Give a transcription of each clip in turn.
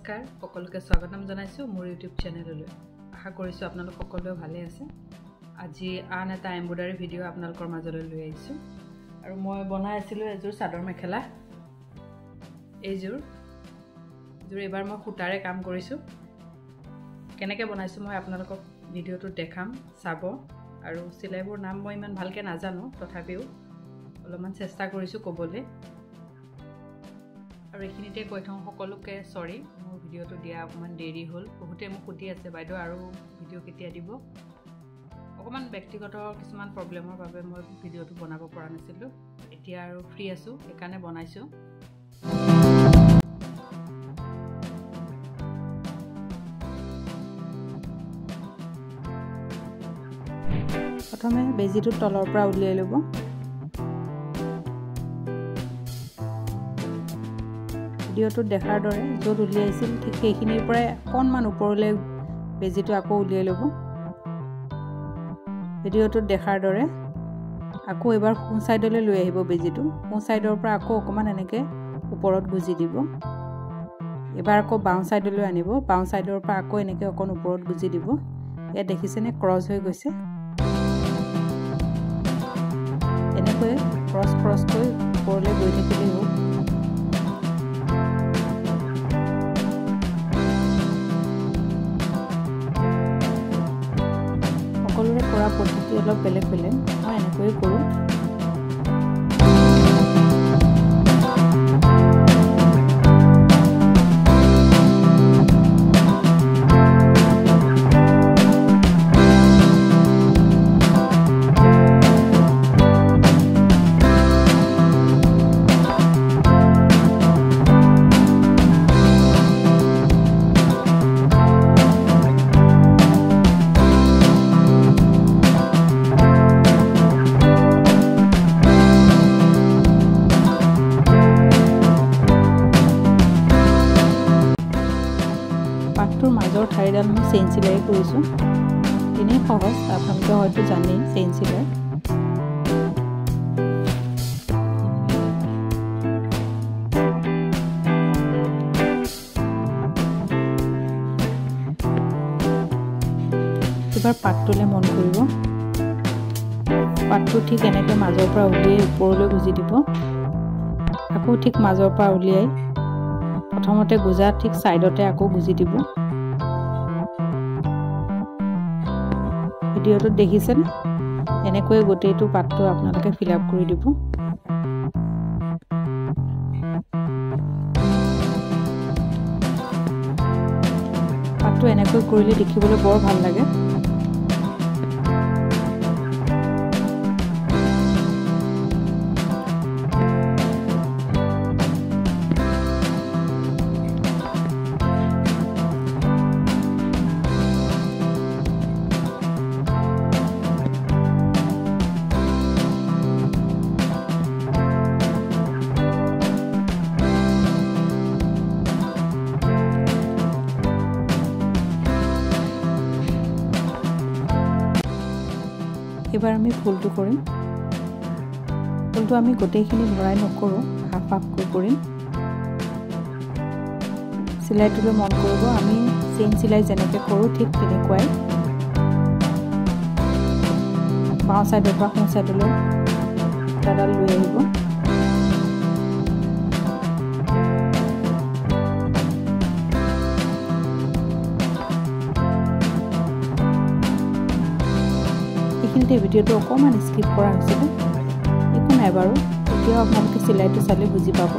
নমস্কাৰ সকলোকে স্বাগতম জনাইছো মোৰ YouTube চেনেললৈ আশা কৰিছো আপোনালোক সকলোৱে ভালে আছে আজি আন এটা এমব্ৰইডাৰী ভিডিও আপোনালোকৰ মাজলৈ লৈ আহিছো আৰু মই বনাই আছিলো এজোৰ চাদৰ মেখেলা এইজোৰ এবাৰ মই সূতাৰে কাম কৰিছো কেনেকৈ বনাইছো মই আপোনালোকক ভিডিওটো দেখাম চাব আৰু চিলাইবোৰ নাম মই ইমান ভালকে নাজানো তথাপিও অলপমান চেষ্টা কৰিছো ক'বলৈ আৰু এখিনিতে কৈ থওঁ সকলোকে সৰি মোৰ ভিডিওটো দিয়া অকমান দেৰি হ'ল বহুতে মোক সুধি আছে বাইদেউ আৰু ভিডিও কেতিয়া দিব অকমান ব্যক্তিগত কিছুমান প্ৰবলেমৰ বাবে মই ভিডিওটো বনাব পৰা নাছিলো এতিয়া আৰু ফ্ৰী আছো একানে বনাইছো প্ৰথমে বেজিটো তলৰ পৰা উলিয়াই ল'ব ভিডিওটো দেখাৰ দৰে য'ত উলিয়াইছিল ঠিক সেইখিনিৰ পৰাই অকণমান ওপৰলৈ বেজিটো আকৌ উলিয়াই ল'ব ভিডিওটো দেখাৰ দৰে আকৌ এবাৰ সোঁ সাইডলৈ লৈ আহিব বেজিটো সোঁ সাইডৰ পৰা আকৌ অকণমান এনেকৈ ওপৰত গুজি দিব এবাৰ আকৌ বাওঁ সাইডলৈ আনিব বাওঁ সাইডৰ পৰা আকৌ এনেকৈ অকণ ওপৰত গুজি দিব ইয়াত দেখিছেনে ক্ৰছ হৈ গৈছে এনেকৈ ক্ৰছকৈ ওপৰলৈ গৈ থাকিলেই হ'ল সকলোৰে কৰা পদ্ধতি অলপ বেলেগ মই এনেকৈ কৰোঁ পাটটোৰ মাজৰ ঠাইডাল মই চেইন চিলাই কৰিছোঁ এনেই সহজ আপোনালোকে হয়তো জানেই চেইন চিলাই এবাৰ পাটটোলৈ মন কৰিব পাটটো ঠিক এনেকৈ মাজৰ পৰা উলিয়াই ওপৰলৈ গুজি দিব আকৌ ঠিক মাজৰ পৰা উলিয়াই প্ৰথমতে গুজা ঠিক সাইডতে আকৌ গুজি দিব ভিডিওটো দেখিছেনে এনেকৈ গোটেইটো পাটটো আপোনালোকে ফিল আপ কৰি দিব পাটটো এনেকৈ কৰিলে দেখিবলৈ বৰ ভাল লাগে এবাৰ আমি ফুলটো কৰিম ফুলটো আমি গোটেইখিনি ভৰাই নকৰোঁ হাফ হাফকৈ কৰিম চিলাইটোলৈ মন কৰিব আমি চেইন চিলাই যেনেকৈ কৰোঁ ঠিক তেনেকুৱাই বাওঁ সাইডৰ পৰা সোঁ সাইডলৈ সূতাডাল লৈ আহিব এইখিনিতে ভিডিওটো অকণমান স্কিপ কৰা হৈছিলে একো নাই বাৰু এতিয়াও আপোনালোকে চিলাইটো চালে বুজি পাব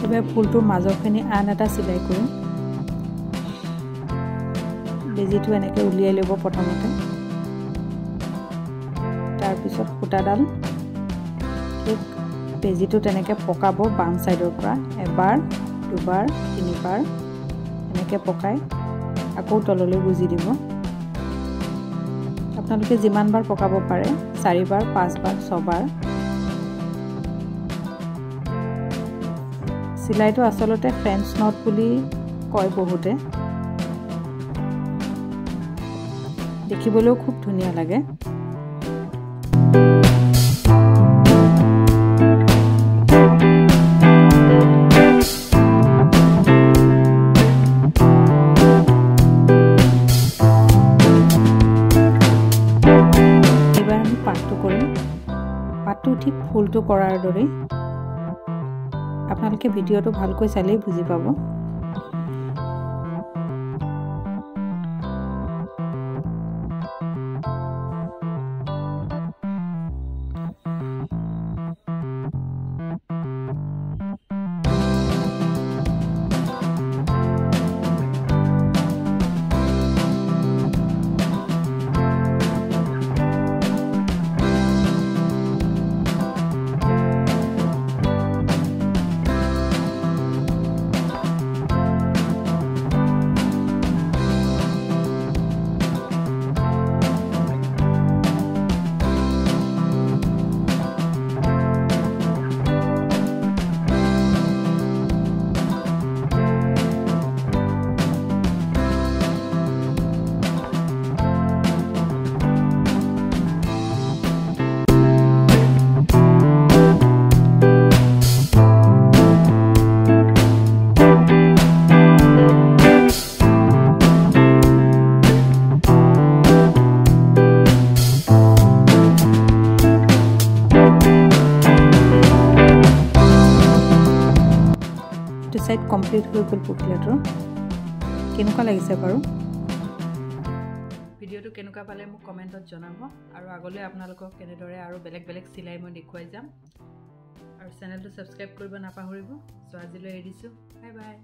এবাৰ ফুলটোৰ মাজৰখিনি আন এটা চিলাই কৰিম বেজিটো এনেকৈ উলিয়াই ল'ব প্ৰথমতে তাৰ পিছত সূতাডাল ঠিক পেজিটো তেনেকৈ পকাব বাম চাইডৰ পৰা এবাৰ দুবাৰ তিনিবাৰ এনেকৈ পকাই আকৌ তললৈ গুজি দিব। আপোনালোকে যিমানবাৰ পকাব পাৰে 4বাৰ 5বাৰ 6বাৰ। চিলাইটো আচলতে ফ্ৰেঞ্চ নট বুলি কয় বহুতে। দেখিবলৈও খুব ধুনীয়া লাগে। পাটটো ঠিক ফুলটো কৰাৰ দৰে। আপোনালোকে ভিডিঅ'টো ভালকৈ চালেই বুজি পাব। সাইড কমপ্লিট হৈ গ'ল পখিলাটোৰ। কেনেকুৱা লাগিছে বাৰু? ভিডিঅ'টো কেনেকুৱা পালে মোক কমেণ্টত জনাব আৰু আগলৈ আপোনালোকক কেনেদৰে আৰু বেলেগ বেলেগ চিলাই মই দেখুৱাই যাম। আৰু চেনেলটো ছাবস্ক্ৰাইব কৰিব নাপাহৰিব। চ' আজিলৈ এৰিছোঁ। Bye bye.